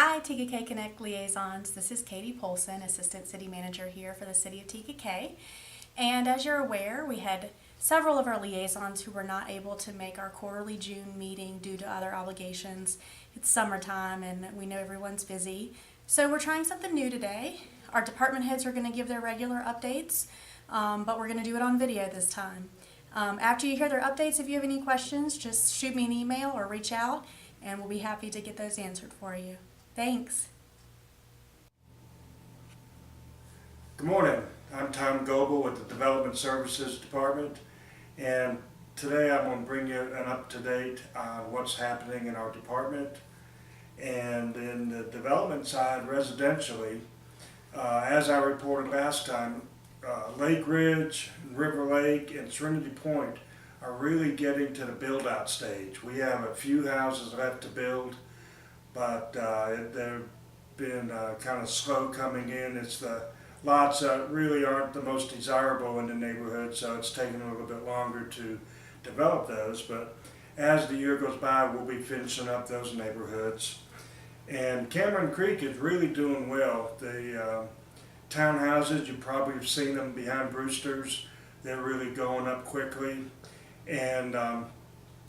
Hi, Tega Cay Connect liaisons. This is Katie Polson, Assistant City Manager here for the City of Tega Cay. And as you're aware, we had several of our liaisons who were not able to make our quarterly June meeting due to other obligations. It's summertime and we know everyone's busy. So we're trying something new today. Our department heads are going to give their regular updates, but we're going to do it on video this time. After you hear their updates, if you have any questions, just shoot me an email or reach out and we'll be happy to get those answered for you. Thanks. Good morning. I'm Tom Goebel with the Development Services Department, and today I'm going to bring you an up-to-date on what's happening in our department. And in the development side, residentially, as I reported last time, Lake Ridge, River Lake, and Serenity Point are really getting to the build-out stage. We have a few houses left to build, but they've been kind of slow coming in. It's the lots that really aren't the most desirable in the neighborhood, so it's taking a little bit longer to develop those. But as the year goes by, we'll be finishing up those neighborhoods. And Cameron Creek is really doing well. The townhouses, you probably have seen them behind Brewster's. They're really going up quickly. And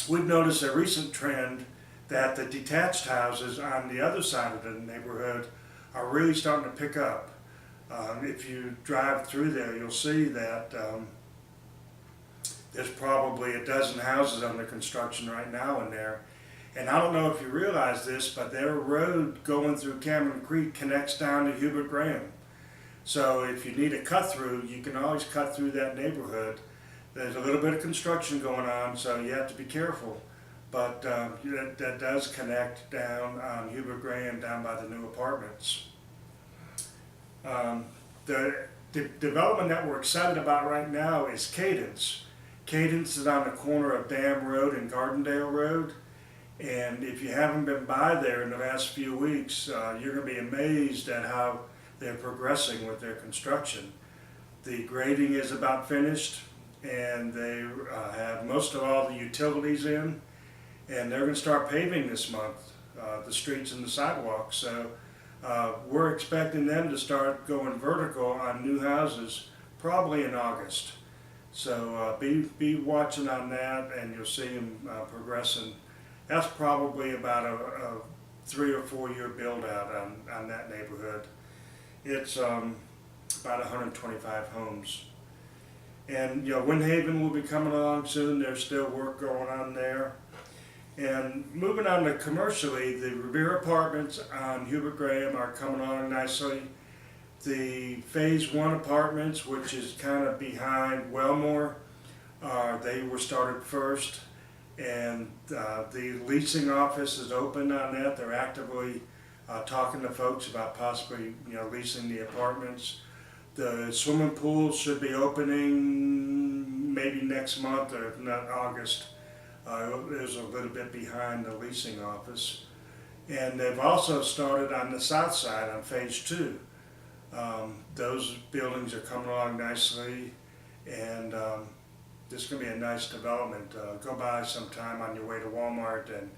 we've noticed a recent trend that the detached houses on the other side of the neighborhood are really starting to pick up. If you drive through there, you'll see that there's probably a dozen houses under construction right now in there. And I don't know if you realize this, but their road going through Cameron Creek connects down to Hubert Graham. So if you need a cut through, you can always cut through that neighborhood. There's a little bit of construction going on, so you have to be careful. But that does connect down on Hubert Graham down by the new apartments. The development that we're excited about right now is Cadence. Cadence is on the corner of Dam Road and Gardendale Road. And if you haven't been by there in the last few weeks, you're going to be amazed at how they're progressing with their construction. The grading is about finished, and they have most of all the utilities in. And they're going to start paving this month, the streets and the sidewalks. So we're expecting them to start going vertical on new houses probably in August. So be watching on that, and you'll see them progressing. That's probably about a 3 or 4 year build out on that neighborhood. It's about 125 homes. And Windhaven will be coming along soon. There's still work going on there. And moving on to commercially, the Revere Apartments on Hubert Graham are coming along nicely. The Phase 1 apartments, which is kind of behind Wellmore, they were started first. And the leasing office is open on that. They're actively talking to folks about possibly leasing the apartments. The swimming pool should be opening maybe next month, or if not August. It was a little bit behind the leasing office. And they've also started on the south side on Phase 2. Those buildings are coming along nicely, and this is going to be a nice development. Go by sometime on your way to Walmart and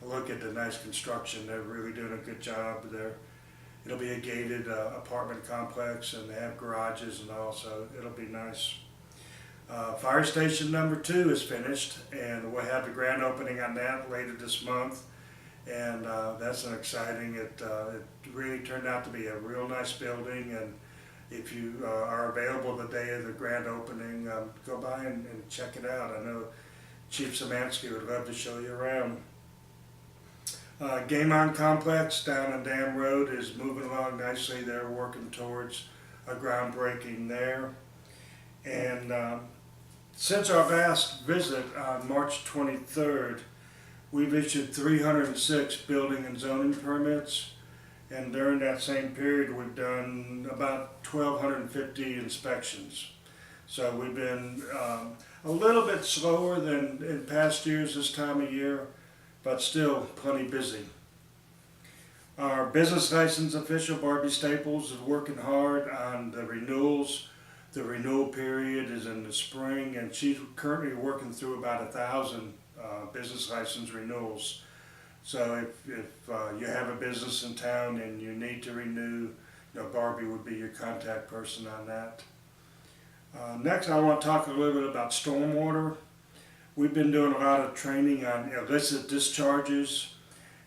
look at the nice construction. They're really doing a good job there. It'll be a gated apartment complex, and they have garages and all, so it'll be nice. Fire station number 2 is finished, and we'll have the grand opening on that later this month. And that's an exciting, it really turned out to be a real nice building. And if you are available the day of the grand opening, go by and check it out. I know Chief Szymanski would love to show you around. Game On Complex down on Dam Road is moving along nicely. They're working towards a groundbreaking there. And since our last visit on March 23rd, we've issued 306 building and zoning permits. And during that same period, we've done about 1,250 inspections. So we've been a little bit slower than in past years this time of year, but still plenty busy. Our business license official, Barbie Staples, is working hard on the renewals. The renewal period is in the spring, and she's currently working through about 1,000 business license renewals. So if you have a business in town and you need to renew, Barbie would be your contact person on that. Next, I want to talk a little bit about stormwater. We've been doing a lot of training on illicit discharges.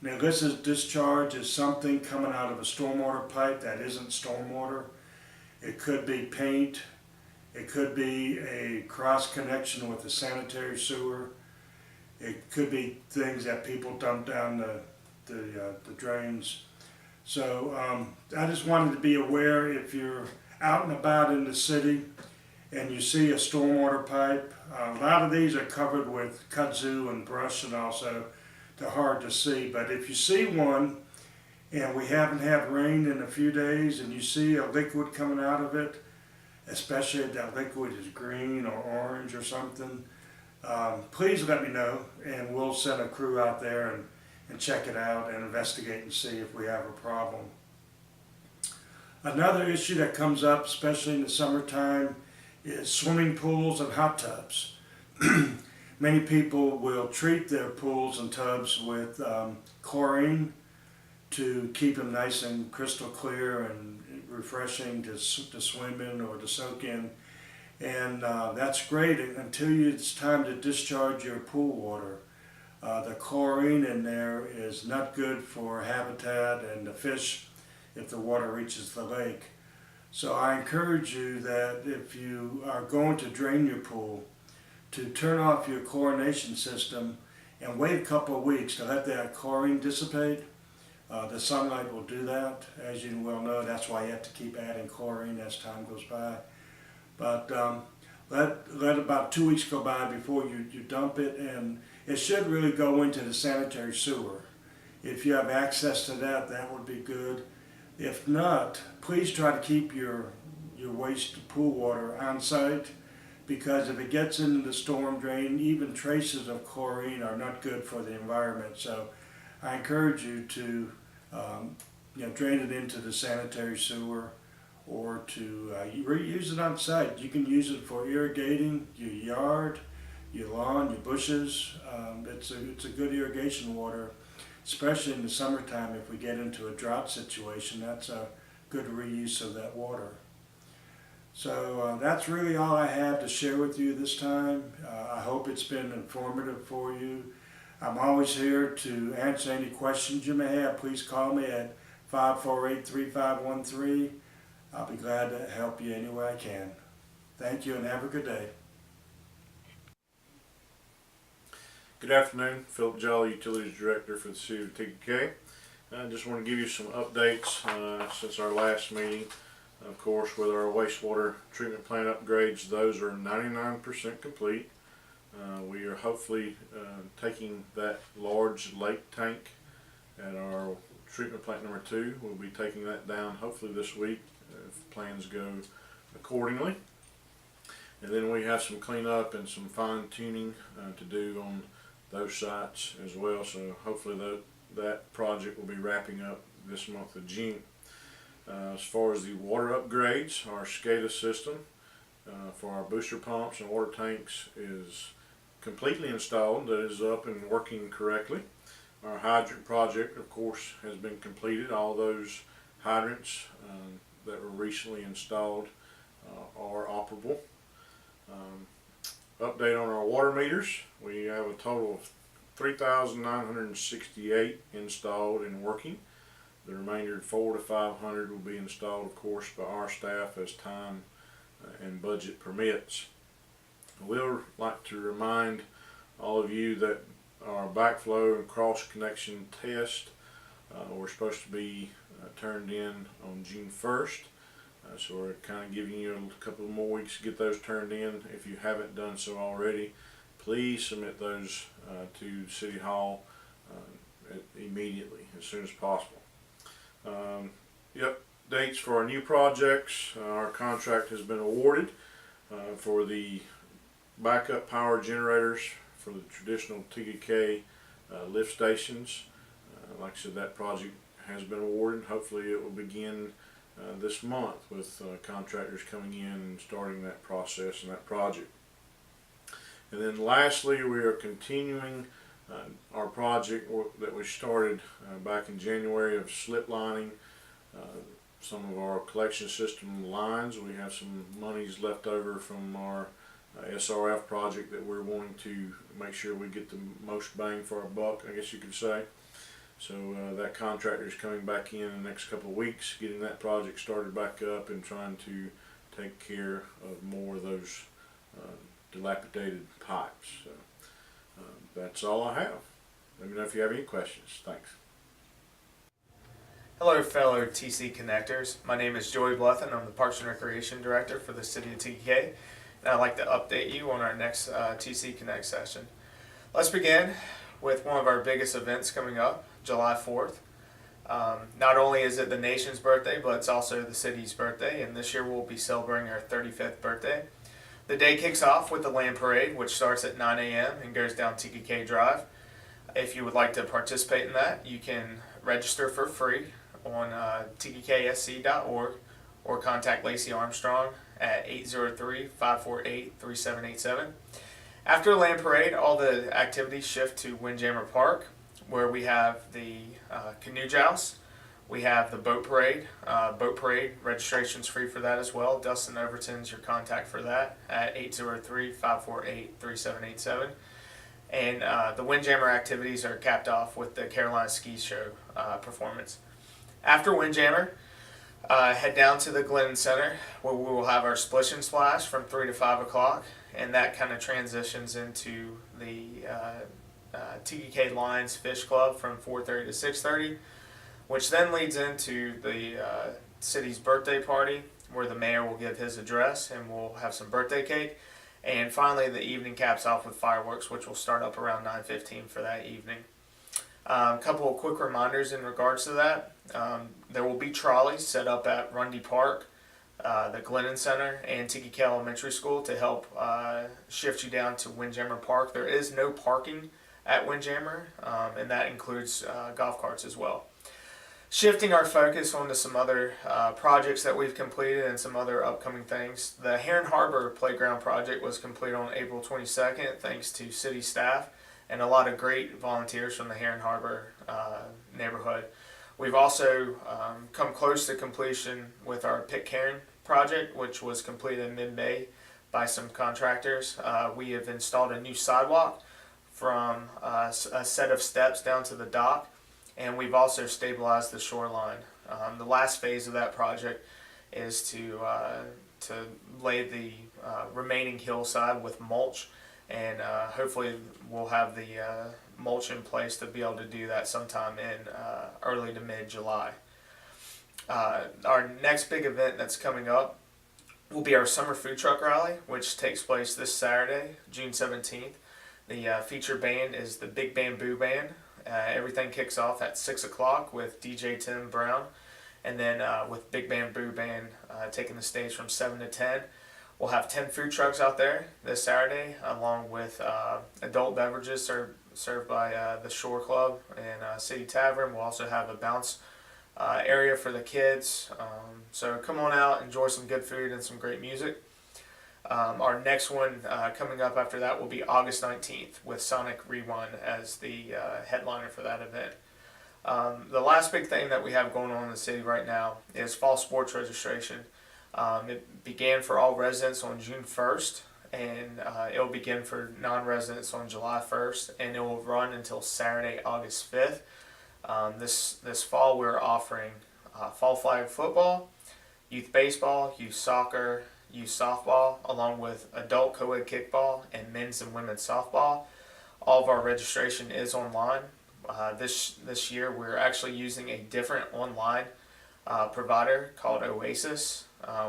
An illicit discharge is something coming out of a stormwater pipe that isn't stormwater. It could be paint. It could be a cross connection with the sanitary sewer. It could be things that people dump down the drains. So I just wanted to be aware, if you're out and about in the city and you see a stormwater pipe, a lot of these are covered with kudzu and brush, and also they're hard to see. But if you see one, and we haven't had rain in a few days, and you see a liquid coming out of it, especially if that liquid is green or orange or something, please let me know, and we'll send a crew out there and check it out and investigate and see if we have a problem. Another issue that comes up, especially in the summertime, is swimming pools and hot tubs. Many people will treat their pools and tubs with chlorine to keep them nice and crystal clear and refreshing to swim in or to soak in. And that's great until it's time to discharge your pool water. The chlorine in there is not good for habitat and the fish if the water reaches the lake. So I encourage you that if you are going to drain your pool, to turn off your chlorination system and wait a couple of weeks to let that chlorine dissipate. The sunlight will do that. As you well know, that's why you have to keep adding chlorine as time goes by. But let about 2 weeks go by before you dump it, and it should really go into the sanitary sewer. If you have access to that, that would be good. If not, please try to keep your waste pool water on site, because if it gets into the storm drain, even traces of chlorine are not good for the environment. So I encourage you to drain it into the sanitary sewer, or to reuse it on site. You can use it for irrigating your yard, your lawn, your bushes. It's a good irrigation water, especially in the summertime. If we get into a drought situation, that's a good reuse of that water. So that's really all I have to share with you this time. I hope it's been informative for you. I'm always here to answer any questions you may have. Please call me at 548-3513. I'll be glad to help you any way I can. Thank you and have a good day. Good afternoon, Philip Jolly, Utilities Director for the City of Tega Cay. I just want to give you some updates since our last meeting. Of course, with our wastewater treatment plant upgrades, those are 99% complete. We are hopefully taking that large lake tank at our treatment plant number 2. We'll be taking that down hopefully this week if plans go accordingly. And then we have some cleanup and some fine tuning to do on those sites as well. So hopefully that project will be wrapping up this month of June. As far as the water upgrades, our SCADA system for our booster pumps and water tanks is completely installed. That is up and working correctly. Our hydrant project, of course, has been completed. All those hydrants that were recently installed are operable. Update on our water meters. We have a total of 3,968 installed and working. The remainder 400 to 500 will be installed, of course, by our staff as time and budget permits. We'll like to remind all of you that our backflow and cross connection test were supposed to be turned in on June 1st. So we're kind of giving you a couple more weeks to get those turned in. If you haven't done so already, please submit those to City Hall immediately, as soon as possible. Updates for our new projects. Our contract has been awarded for the backup power generators for the traditional Tega Cay lift stations. Like I said, that project has been awarded. Hopefully it will begin this month with contractors coming in and starting that process and that project. And then lastly, we are continuing Our project that we started back in January of slip lining some of our collection system lines. We have some monies left over from our SRF project that we're wanting to make sure we get the most bang for our buck, I guess you could say. So that contractor is coming back in the next couple of weeks, getting that project started back up and trying to take care of more of those dilapidated pipes. So that's all I have. Let me know if you have any questions. Thanks. Hello fellow TC Connectors, my name is Joey Bluthen. I'm the Parks and Recreation Director for the City of Tega Cay, and I'd like to update you on our next TC Connect session. Let's begin with one of our biggest events coming up, July 4th. Not only is it the nation's birthday, but it's also the city's birthday, and this year we'll be celebrating our 35th birthday. The day kicks off with the land parade, which starts at 9 a.m. and goes down Tega Cay Drive. If you would like to participate in that, you can register for free on tegaksc.org or contact Lacey Armstrong at 803-548-3787. After the land parade, all the activities shift to Windjammer Park, where we have the canoe joust, we have the boat parade. Boat parade registration's free for that as well. Dustin Overton's your contact for that at 803-548-3787. And the Windjammer activities are capped off with the Carolina Ski Show performance. After Windjammer, head down to the Glennon Center, where we will have our Splish and Splash from 3 to 5 o'clock, and that kind of transitions into the Tega Cay Lions Fish Club from 4:30 to 6:30, which then leads into the city's birthday party, where the mayor will give his address and we'll have some birthday cake. And finally, the evening caps off with fireworks, which will start up around 9:15 for that evening. A couple of quick reminders in regards to that. There will be trolleys set up at Rundy Park, the Glennon Center, and Tega Cay Elementary School to help shift you down to Windjammer Park. There is no parking at Windjammer, and that includes golf carts as well. Shifting our focus onto some other projects that we've completed and some other upcoming things. The Heron Harbor Playground project was completed on April 22nd thanks to city staff and a lot of great volunteers from the Heron Harbor neighborhood. We've also come close to completion with our Pitcairn project, which was completed in mid-May by some contractors. We have installed a new sidewalk from a set of steps down to the dock, and we've also stabilized the shoreline. The last phase of that project is to lay the remaining hillside with mulch, and hopefully we'll have the mulch in place to be able to do that sometime in early to mid-July. Our next big event that's coming up will be our summer food truck rally, which takes place this Saturday, June 17th. The featured band is the Big Bamboo Band. Everything kicks off at 6 o'clock with DJ Tim Brown, and then with Big Bamboo Band taking the stage from 7 to 10. We'll have 10 food trucks out there this Saturday, along with adult beverages served by the Shore Club and City Tavern. We'll also have a bounce area for the kids. So come on out, enjoy some good food and some great music. Our next one coming up after that will be August 19th with Sonic Rewind as the headliner for that event. The last big thing that we have going on in the city right now is fall sports registration. It began for all residents on June 1st, and it will begin for non-residents on July 1st, and it will run until Saturday, August 5th. This fall we're offering fall flag football, youth baseball, youth soccer, youth softball, along with adult co-ed kickball and men's and women's softball. All of our registration is online. This year we're actually using a different online provider called Oasis.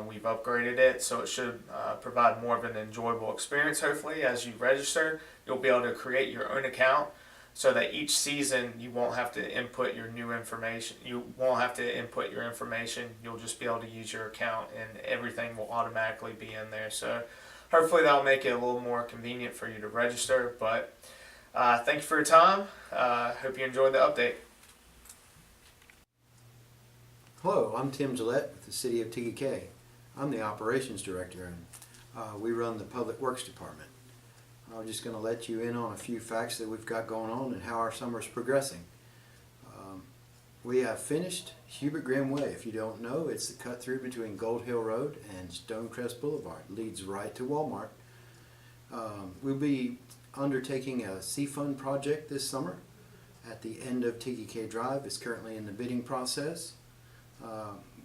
We've upgraded it so it should provide more of an enjoyable experience. Hopefully, as you register, you'll be able to create your own account so that each season you won't have to input your new information. You won't have to input your information. You'll just be able to use your account, and everything will automatically be in there. So hopefully that'll make it a little more convenient for you to register. But thank you for your time. Hope you enjoyed the update. Hello, I'm Tim Gillette with the City of Tega Cay. I'm the Operations Director, and we run the Public Works Department. I'm just going to let you in on a few facts that we've got going on and how our summer's progressing. We have finished Hubert Graham Way. If you don't know, it's the cut through between Gold Hill Road and Stonecrest Boulevard. Leads right to Walmart. We'll be undertaking a C-Fund project this summer at the end of Tega Cay Drive. It's currently in the bidding process.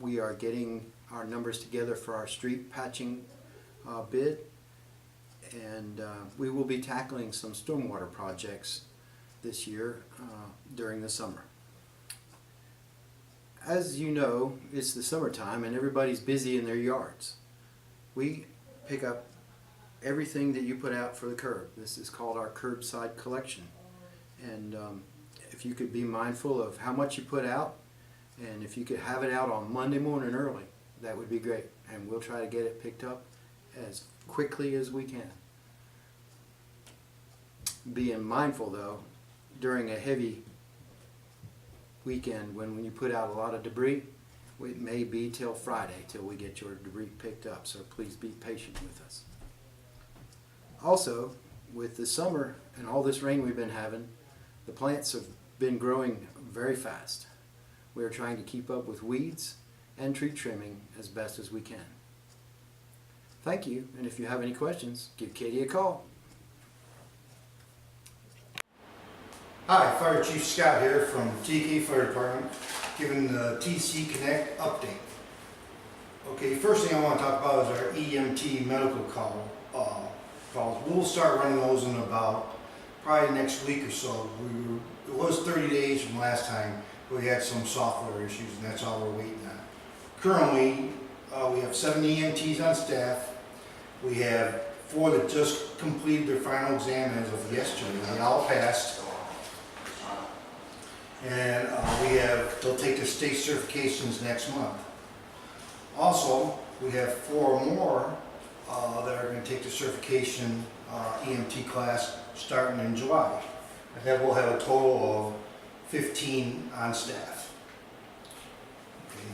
We are getting our numbers together for our street patching bid, and we will be tackling some stormwater projects this year during the summer. As you know, it's the summertime and everybody's busy in their yards. We pick up everything that you put out for the curb. This is called our curbside collection. And if you could be mindful of how much you put out, and if you could have it out on Monday morning early, that would be great. And we'll try to get it picked up as quickly as we can. Being mindful though, during a heavy weekend when you put out a lot of debris, it may be till Friday till we get your debris picked up, so please be patient with us. Also, with the summer and all this rain we've been having, the plants have been growing very fast. We are trying to keep up with weeds and tree trimming as best as we can. Thank you, and if you have any questions, give Katie a call. Hi, Fire Chief Scott here from Tega Cay Fire Department, giving the Tega Cay Connect update. Okay, first thing I want to talk about is our EMT medical calls. We'll start running those in about probably next week or so. It was 30 days from last time, but we had some software issues, and that's all we're waiting on. Currently, we have 7 EMTs on staff. We have 4 that just completed their final exam as of yesterday. They all passed. And they'll take their state certifications next month. Also, we have 4 more that are going to take the certification EMT class starting in July. And then we'll have a total of 15 on staff. Okay.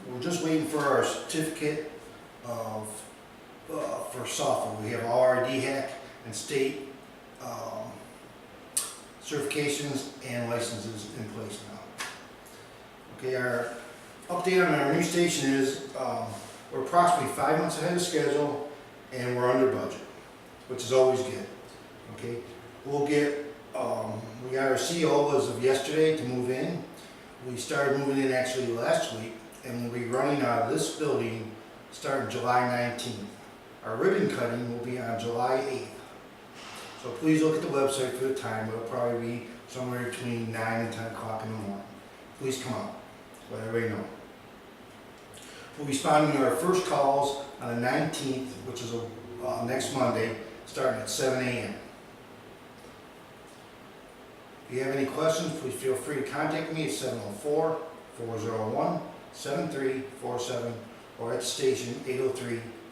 We're just waiting for our certificate for software. We have all our DHAC and state certifications and licenses in place now. Okay, our update on our new station is we're approximately 5 months ahead of schedule and we're under budget, which is always good. Okay, we'll get we got our CO as of yesterday to move in. We started moving in actually last week, and we'll be running out of this building starting July 19th. Our ribbon cutting will be on July 8th. So please look at the website for the time. It'll probably be somewhere between 9 and 10 o'clock in the morning. Please come out. Let everybody know. We'll be responding to our first calls on the 19th, which is next Monday, starting at 7 a.m. If you have any questions, please feel free to contact me at 704-401-7347 or at the station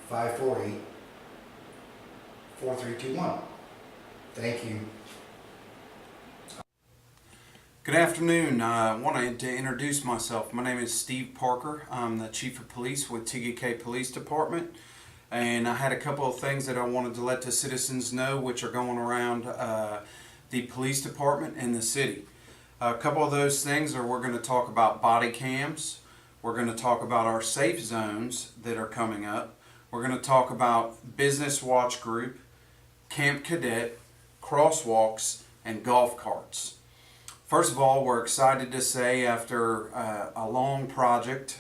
803-548-4321. Thank you. Good afternoon. I wanted to introduce myself. My name is Steve Parker. I'm the Chief of Police with Tega Cay Police Department. And I had a couple of things that I wanted to let the citizens know, which are going around the police department and the city. A couple of those things are we're going to talk about body cams. We're going to talk about our safe zones that are coming up. We're going to talk about Business Watch Group, Camp Cadet, crosswalks, and golf carts. First of all, we're excited to say after a long project,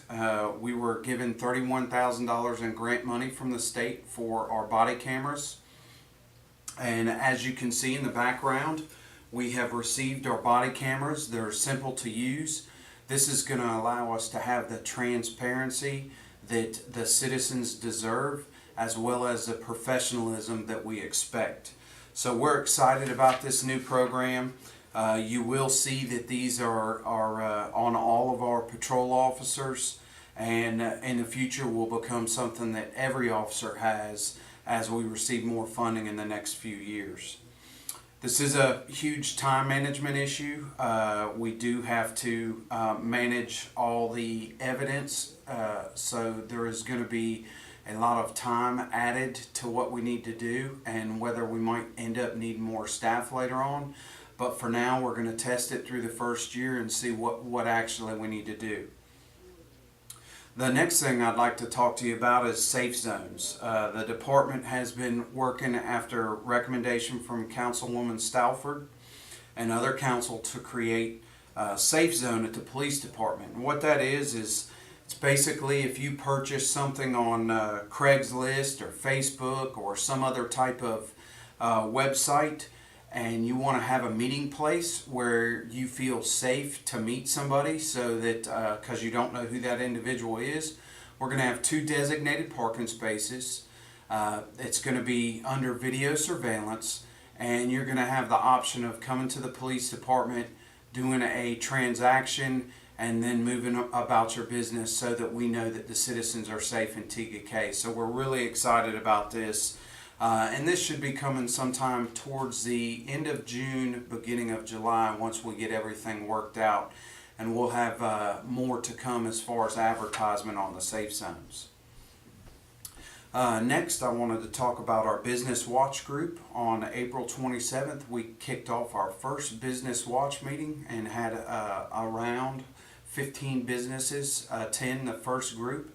we were given $31,000 in grant money from the state for our body cameras. And as you can see in the background, we have received our body cameras. They're simple to use. This is going to allow us to have the transparency that the citizens deserve, as well as the professionalism that we expect. So we're excited about this new program. You will see that these are on all of our patrol officers, and in the future will become something that every officer has as we receive more funding in the next few years. This is a huge time management issue. We do have to manage all the evidence, so there is going to be a lot of time added to what we need to do, and whether we might end up needing more staff later on. But for now, we're going to test it through the first year and see what actually we need to do. The next thing I'd like to talk to you about is safe zones. The department has been working after recommendation from Councilwoman Stalford and other council to create a safe zone at the police department. And what that is it's basically if you purchase something on Craigslist or Facebook or some other type of website, and you want to have a meeting place where you feel safe to meet somebody, so that because you don't know who that individual is, we're going to have 2 designated parking spaces. It's going to be under video surveillance, and you're going to have the option of coming to the police department, doing a transaction, and then moving about your business, so that we know that the citizens are safe in Tega Cay. So we're really excited about this. And this should be coming sometime towards the end of June, beginning of July, once we get everything worked out. And we'll have more to come as far as advertisement on the safe zones. Next, I wanted to talk about our Business Watch group. On April 27th, we kicked off our first Business Watch meeting and had around 15 businesses attend the first group.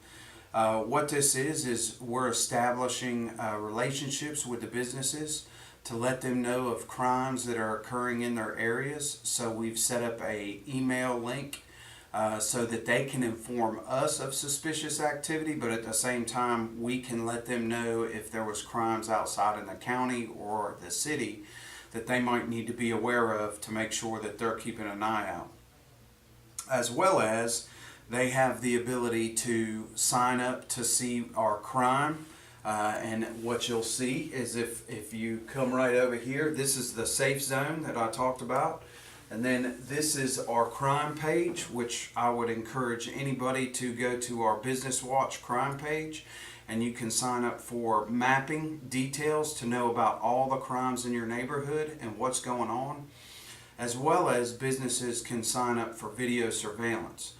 What this is we're establishing relationships with the businesses to let them know of crimes that are occurring in their areas. So we've set up a email link so that they can inform us of suspicious activity, but at the same time we can let them know if there was crimes outside in the county or the city that they might need to be aware of to make sure that they're keeping an eye out. As well as they have the ability to sign up to see our crime. And what you'll see is if you come right over here, this is the safe zone that I talked about. And then this is our crime page, which I would encourage anybody to go to our Business Watch crime page. And you can sign up for mapping details to know about all the crimes in your neighborhood and what's going on. As well as businesses can sign up for video surveillance.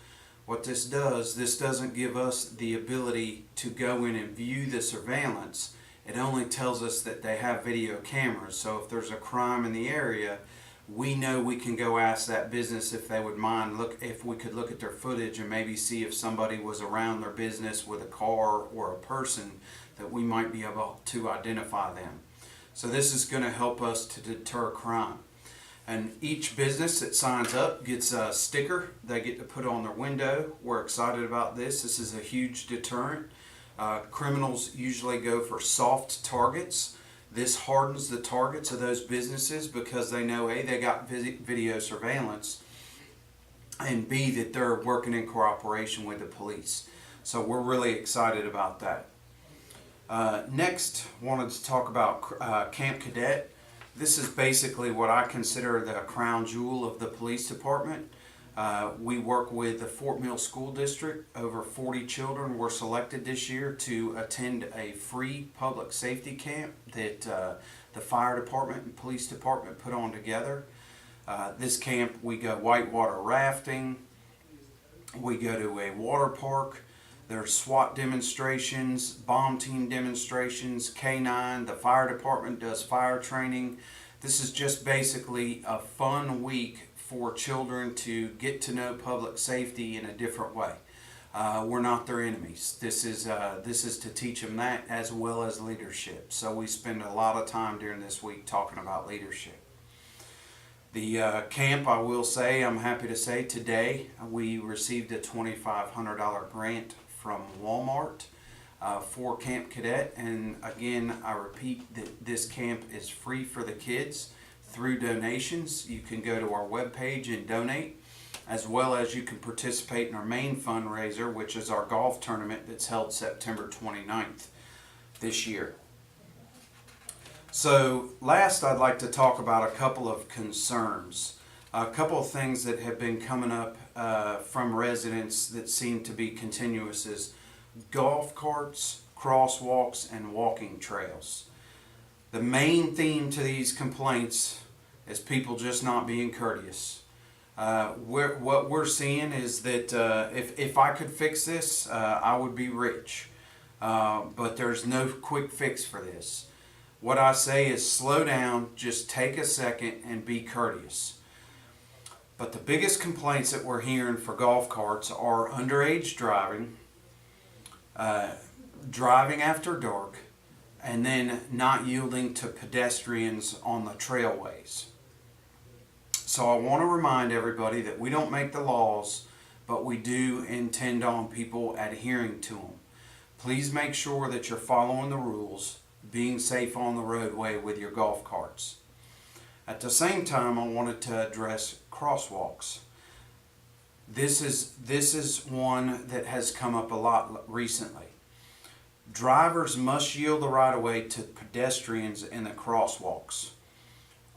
What this doesn't give us the ability to go in and view the surveillance. It only tells us that they have video cameras. So if there's a crime in the area, we know we can go ask that business if they would mind, if we could look at their footage and maybe see if somebody was around their business with a car or a person, that we might be able to identify them. So this is going to help us to deter crime. And each business that signs up gets a sticker they get to put on their window. We're excited about this. This is a huge deterrent. Criminals usually go for soft targets. This hardens the targets of those businesses because they know A, they got video surveillance, and B, that they're working in cooperation with the police. So we're really excited about that. Next, wanted to talk about Camp Cadet. This is basically what I consider the crown jewel of the police department. We work with the Fort Mill School District. Over 40 children were selected this year to attend a free public safety camp that the fire department and police department put on together. This camp, we go whitewater rafting, we go to a water park, there's SWAT demonstrations, bomb team demonstrations, K9, the fire department does fire training. This is just basically a fun week for children to get to know public safety in a different way. We're not their enemies. This is to teach them that as well as leadership. So we spend a lot of time during this week talking about leadership. The camp, I will say, I'm happy to say today we received a $2,500 grant from Walmart for Camp Cadet. And again, I repeat that this camp is free for the kids through donations. You can go to our webpage and donate, as well as you can participate in our main fundraiser, which is our golf tournament that's held September 29th this year. So last, I'd like to talk about a couple of concerns. A couple of things that have been coming up from residents that seem to be continuous is golf carts, crosswalks, and walking trails. The main theme to these complaints is people just not being courteous. What we're seeing is that if I could fix this, I would be rich. but there's no quick fix for this. What I say is slow down, just take a second and be courteous. But the biggest complaints that we're hearing for golf carts are underage driving, driving after dark, and then not yielding to pedestrians on the trailways. So I want to remind everybody that we don't make the laws, but we do intend on people adhering to them. Please make sure that you're following the rules, being safe on the roadway with your golf carts. At the same time, I wanted to address crosswalks. This is one that has come up a lot recently. Drivers must yield the right of way to pedestrians in the crosswalks.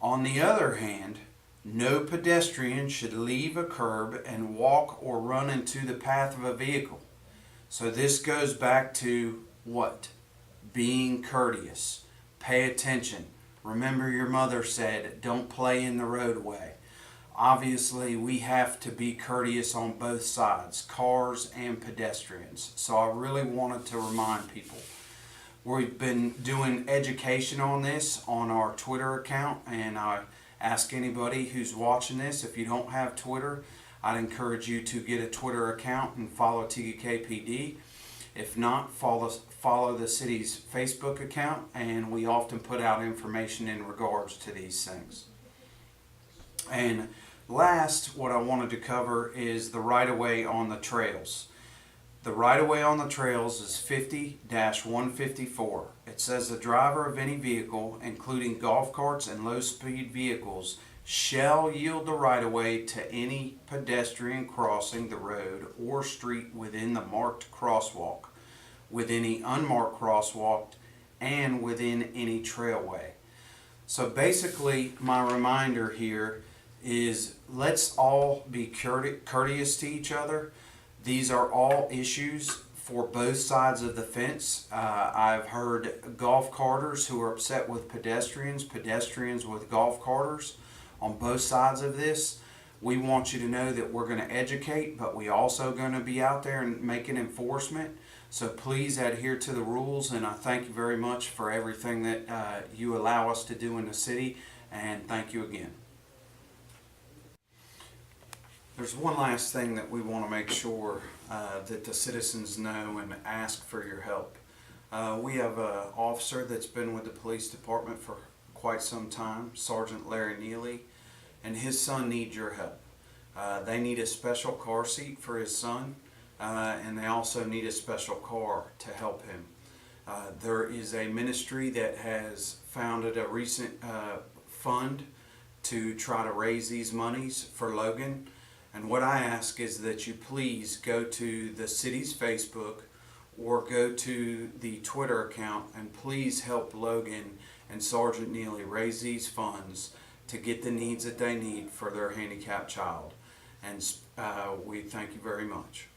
On the other hand, no pedestrian should leave a curb and walk or run into the path of a vehicle. So this goes back to what? Being courteous. Pay attention. Remember your mother said, don't play in the roadway. Obviously, we have to be courteous on both sides, cars and pedestrians. So I really wanted to remind people. We've been doing education on this on our Twitter account, and I ask anybody who's watching this, if you don't have Twitter, I'd encourage you to get a Twitter account and follow Tega Cay PD. If not, follow the city's Facebook account, and we often put out information in regards to these things. And last, what I wanted to cover is the right-of-way on the trails. The right-of-way on the trails is 50-154. It says the driver of any vehicle, including golf carts and low-speed vehicles, shall yield the right-of-way to any pedestrian crossing the road or street within the marked crosswalk, with any unmarked crosswalk, and within any trailway. So basically, my reminder here is let's all be courteous to each other. These are all issues for both sides of the fence. I've heard golf carters who are upset with pedestrians with golf carters on both sides of this. We want you to know that we're going to educate, but we also going to be out there and making enforcement. So please adhere to the rules, and I thank you very much for everything that you allow us to do in the city, and thank you again. There's one last thing that we want to make sure that the citizens know and ask for your help. We have an officer that's been with the police department for quite some time, Sergeant Larry Neely, and his son needs your help. They need a special car seat for his son, and they also need a special car to help him. There is a ministry that has founded a recent fund to try to raise these monies for Logan. And what I ask is that you please go to the city's Facebook or go to the Twitter account and please help Logan and Sergeant Neely raise these funds to get the needs that they need for their handicapped child. And we thank you very much.